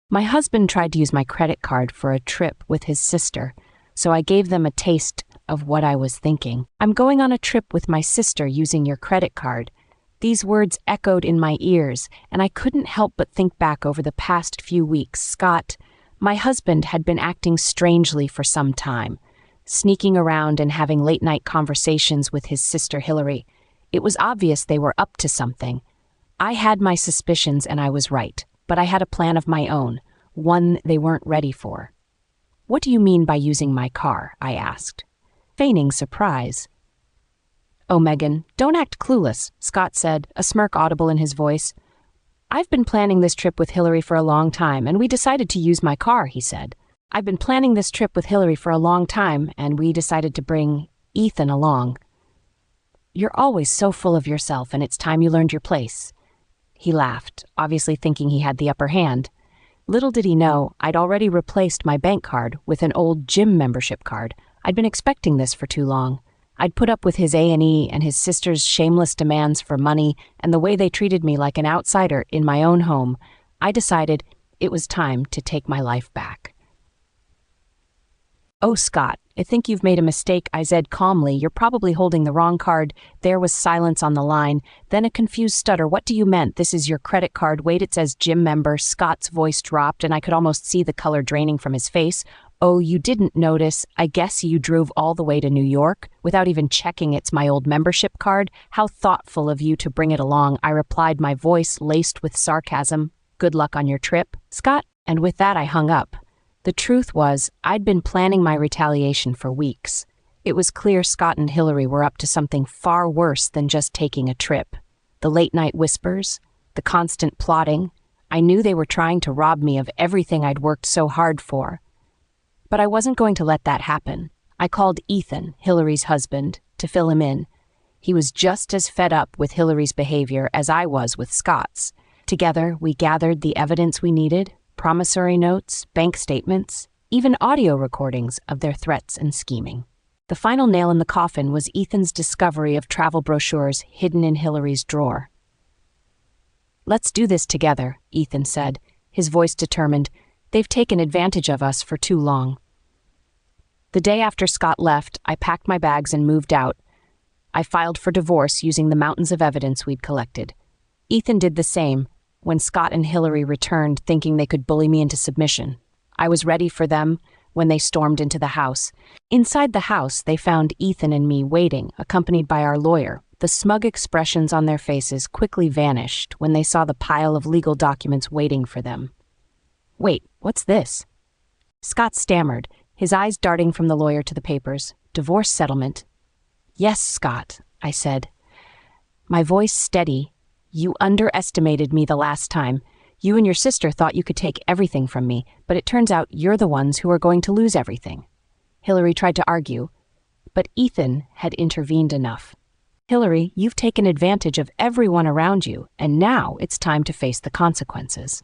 My husband tried to use my credit card for a trip with his sister, so I gave them a taste of what I was thinking. I'm going on a trip with my sister using your credit card. These words echoed in my ears, and I couldn't help but think back over the past few weeks. Scott, my husband, had been acting strangely for some time, sneaking around and having late-night conversations with his sister Hillary. It was obvious they were up to something. I had my suspicions and I was right, but I had a plan of my own, one they weren't ready for. "What do you mean by using my car?" I asked, feigning surprise. "Oh, Megan, don't act clueless," Scott said, a smirk audible in his voice. "I've been planning this trip with Hillary for a long time, and we decided to use my car," he said. "I've been planning this trip with Hillary for a long time, and we decided to bring Ethan along." "You're always so full of yourself, and it's time you learned your place." He laughed, obviously thinking he had the upper hand. Little did he know, I'd already replaced my bank card with an old gym membership card. I'd been expecting this for too long. I'd put up with his A&E and his sister's shameless demands for money and the way they treated me like an outsider in my own home. I decided it was time to take my life back. "Oh, Scott, I think you've made a mistake," I said calmly. "You're probably holding the wrong card." There was silence on the line, then a confused stutter. "What do you meant? This is your credit card. Wait, it says gym member." Scott's voice dropped, and I could almost see the color draining from his face. "Oh, you didn't notice? I guess you drove all the way to New York without even checking it's my old membership card? How thoughtful of you to bring it along," I replied, my voice laced with sarcasm. "Good luck on your trip, Scott." And with that, I hung up. The truth was, I'd been planning my retaliation for weeks. It was clear Scott and Hillary were up to something far worse than just taking a trip. The late-night whispers, the constant plotting. I knew they were trying to rob me of everything I'd worked so hard for. But I wasn't going to let that happen. I called Ethan, Hillary's husband, to fill him in. He was just as fed up with Hillary's behavior as I was with Scott's. Together, we gathered the evidence we needed: promissory notes, bank statements, even audio recordings of their threats and scheming. The final nail in the coffin was Ethan's discovery of travel brochures hidden in Hillary's drawer. "Let's do this together," Ethan said, his voice determined. "They've taken advantage of us for too long." The day after Scott left, I packed my bags and moved out. I filed for divorce using the mountains of evidence we'd collected. Ethan did the same when Scott and Hillary returned, thinking they could bully me into submission. I was ready for them when they stormed into the house. Inside the house, they found Ethan and me waiting, accompanied by our lawyer. The smug expressions on their faces quickly vanished when they saw the pile of legal documents waiting for them. "Wait, what's this?" Scott stammered, his eyes darting from the lawyer to the papers. "Divorce settlement." "Yes, Scott," I said, my voice steady. "You underestimated me the last time. You and your sister thought you could take everything from me, but it turns out you're the ones who are going to lose everything." Hillary tried to argue, but Ethan had intervened enough. "Hillary, you've taken advantage of everyone around you, and now it's time to face the consequences."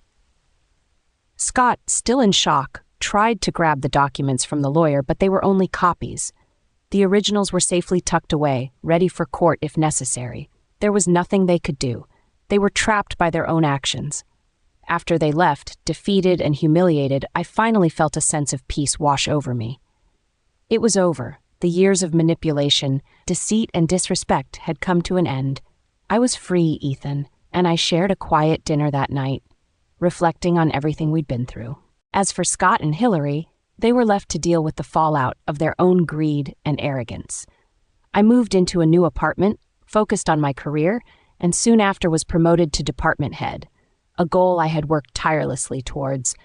Scott, still in shock, tried to grab the documents from the lawyer, but they were only copies. The originals were safely tucked away, ready for court if necessary. There was nothing they could do. They were trapped by their own actions. After they left, defeated and humiliated, I finally felt a sense of peace wash over me. It was over. The years of manipulation, deceit, and disrespect had come to an end. I was free, Ethan, and I shared a quiet dinner that night, reflecting on everything we'd been through. As for Scott and Hillary, they were left to deal with the fallout of their own greed and arrogance. I moved into a new apartment, focused on my career, and soon after was promoted to department head, a goal I had worked tirelessly towards.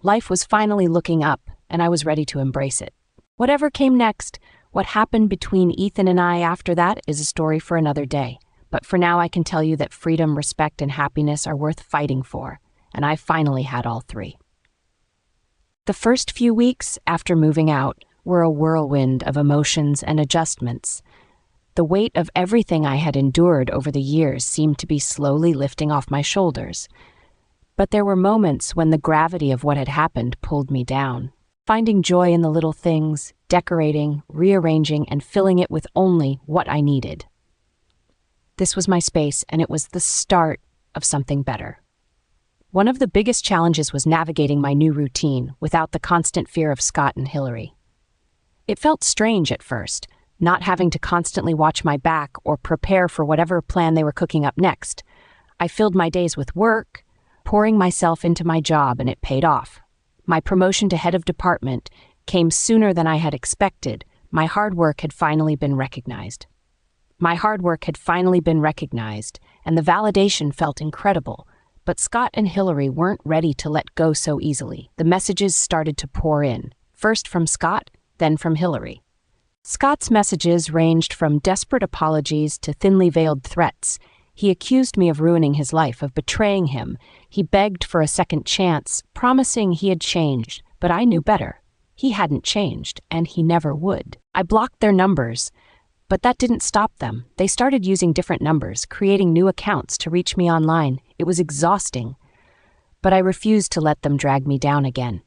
Life was finally looking up, and I was ready to embrace it. Whatever came next, what happened between Ethan and I after that is a story for another day. But for now, I can tell you that freedom, respect, and happiness are worth fighting for, and I finally had all three. The first few weeks after moving out were a whirlwind of emotions and adjustments. The weight of everything I had endured over the years seemed to be slowly lifting off my shoulders. But there were moments when the gravity of what had happened pulled me down. Finding joy in the little things, decorating, rearranging, and filling it with only what I needed. This was my space, and it was the start of something better. One of the biggest challenges was navigating my new routine without the constant fear of Scott and Hillary. It felt strange at first, not having to constantly watch my back or prepare for whatever plan they were cooking up next. I filled my days with work, pouring myself into my job, and it paid off. My promotion to head of department came sooner than I had expected. My hard work had finally been recognized. And the validation felt incredible. But Scott and Hillary weren't ready to let go so easily. The messages started to pour in, first from Scott, then from Hillary. Scott's messages ranged from desperate apologies to thinly veiled threats. He accused me of ruining his life, of betraying him. He begged for a second chance, promising he had changed, but I knew better. He hadn't changed, and he never would. I blocked their numbers, but that didn't stop them. They started using different numbers, creating new accounts to reach me online. It was exhausting, but I refused to let them drag me down again.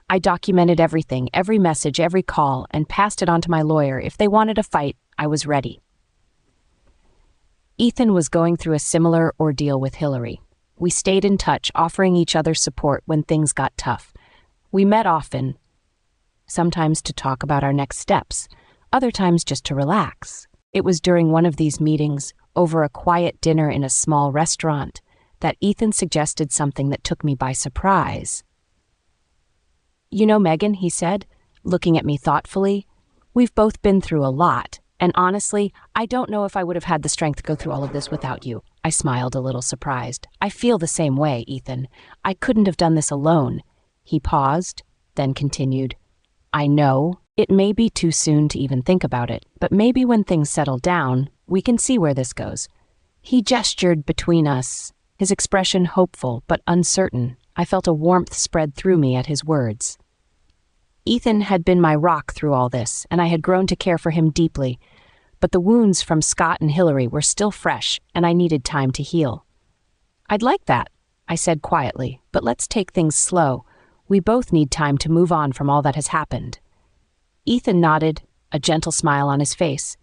I documented everything, every message, every call, and passed it on to my lawyer. If they wanted a fight, I was ready. Ethan was going through a similar ordeal with Hillary. We stayed in touch, offering each other support when things got tough. We met often, sometimes to talk about our next steps, other times just to relax. It was during one of these meetings, over a quiet dinner in a small restaurant, that Ethan suggested something that took me by surprise. "You know, Megan," he said, looking at me thoughtfully, "we've both been through a lot, and honestly, I don't know if I would have had the strength to go through all of this without you." I smiled, a little surprised. "I feel the same way, Ethan. I couldn't have done this alone." He paused, then continued, "I know it may be too soon to even think about it, but maybe when things settle down, we can see where this goes." He gestured between us, his expression hopeful but uncertain. I felt a warmth spread through me at his words. Ethan had been my rock through all this, and I had grown to care for him deeply, but the wounds from Scott and Hillary were still fresh, and I needed time to heal. "I'd like that," I said quietly, "but let's take things slow. We both need time to move on from all that has happened." Ethan nodded, a gentle smile on his face.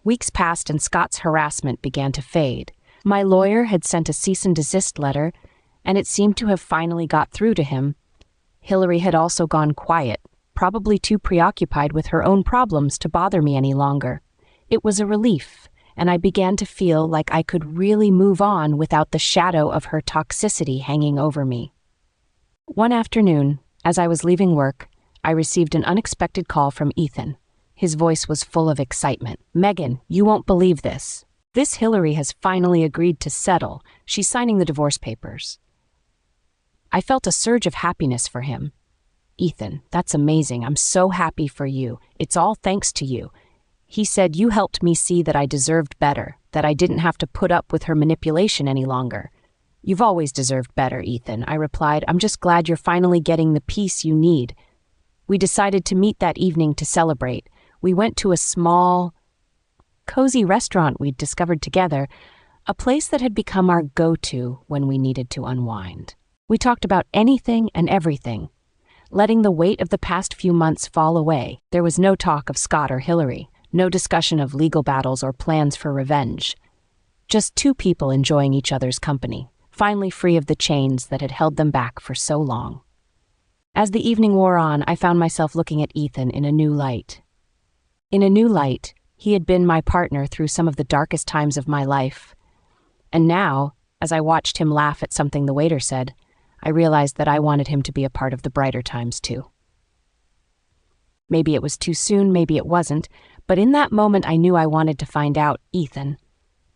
Weeks passed and Scott's harassment began to fade. My lawyer had sent a cease and desist letter, and it seemed to have finally got through to him. Hillary had also gone quiet, probably too preoccupied with her own problems to bother me any longer. It was a relief, and I began to feel like I could really move on without the shadow of her toxicity hanging over me. One afternoon, as I was leaving work, I received an unexpected call from Ethan. His voice was full of excitement. "Megan, you won't believe this. This Hillary has finally agreed to settle. She's signing the divorce papers." I felt a surge of happiness for him. "Ethan, that's amazing. I'm so happy for you. It's all thanks to you." He said, "You helped me see that I deserved better, that I didn't have to put up with her manipulation any longer." "You've always deserved better, Ethan," I replied. "I'm just glad you're finally getting the peace you need." We decided to meet that evening to celebrate. We went to a small, cozy restaurant we'd discovered together, a place that had become our go-to when we needed to unwind. We talked about anything and everything, letting the weight of the past few months fall away. There was no talk of Scott or Hillary, no discussion of legal battles or plans for revenge. Just two people enjoying each other's company, finally free of the chains that had held them back for so long. As the evening wore on, I found myself looking at Ethan in a new light. He had been my partner through some of the darkest times of my life. And now, as I watched him laugh at something the waiter said, I realized that I wanted him to be a part of the brighter times too. Maybe it was too soon, maybe it wasn't, but in that moment I knew I wanted to find out. "Ethan,"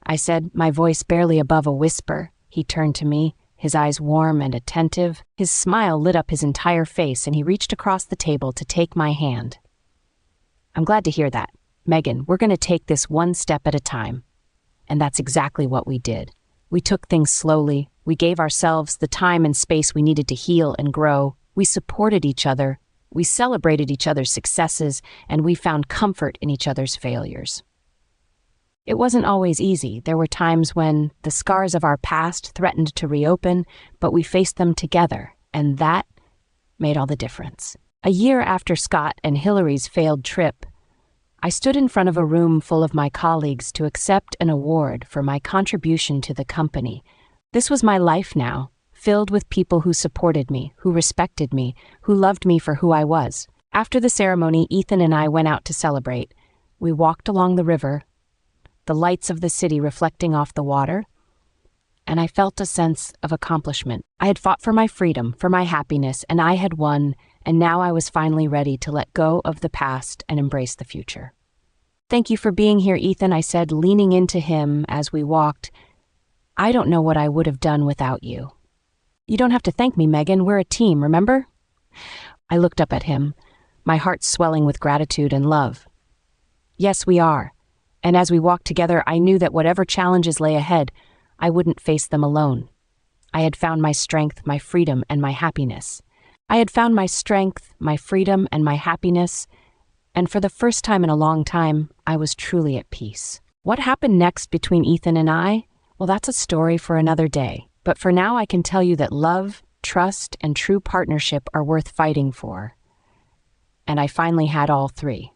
I said, my voice barely above a whisper. He turned to me, his eyes warm and attentive. His smile lit up his entire face, and he reached across the table to take my hand. "I'm glad to hear that. Megan, we're going to take this one step at a time." And that's exactly what we did. We took things slowly. We gave ourselves the time and space we needed to heal and grow. We supported each other. We celebrated each other's successes, and we found comfort in each other's failures. It wasn't always easy. There were times when the scars of our past threatened to reopen, but we faced them together, and that made all the difference. A year after Scott and Hillary's failed trip, I stood in front of a room full of my colleagues to accept an award for my contribution to the company. This was my life now, filled with people who supported me, who respected me, who loved me for who I was. After the ceremony, Ethan and I went out to celebrate. We walked along the river, the lights of the city reflecting off the water, and I felt a sense of accomplishment. I had fought for my freedom, for my happiness, and I had won, and now I was finally ready to let go of the past and embrace the future. "Thank you for being here, Ethan," I said, leaning into him as we walked. "I don't know what I would have done without you." "You don't have to thank me, Megan. We're a team, remember?" I looked up at him, my heart swelling with gratitude and love. "Yes, we are." And as we walked together, I knew that whatever challenges lay ahead, I wouldn't face them alone. I had found my strength, my freedom, and my happiness. I had found my strength, my freedom, and my happiness, and for the first time in a long time, I was truly at peace. What happened next between Ethan and I? Well, that's a story for another day. But for now, I can tell you that love, trust, and true partnership are worth fighting for. And I finally had all three.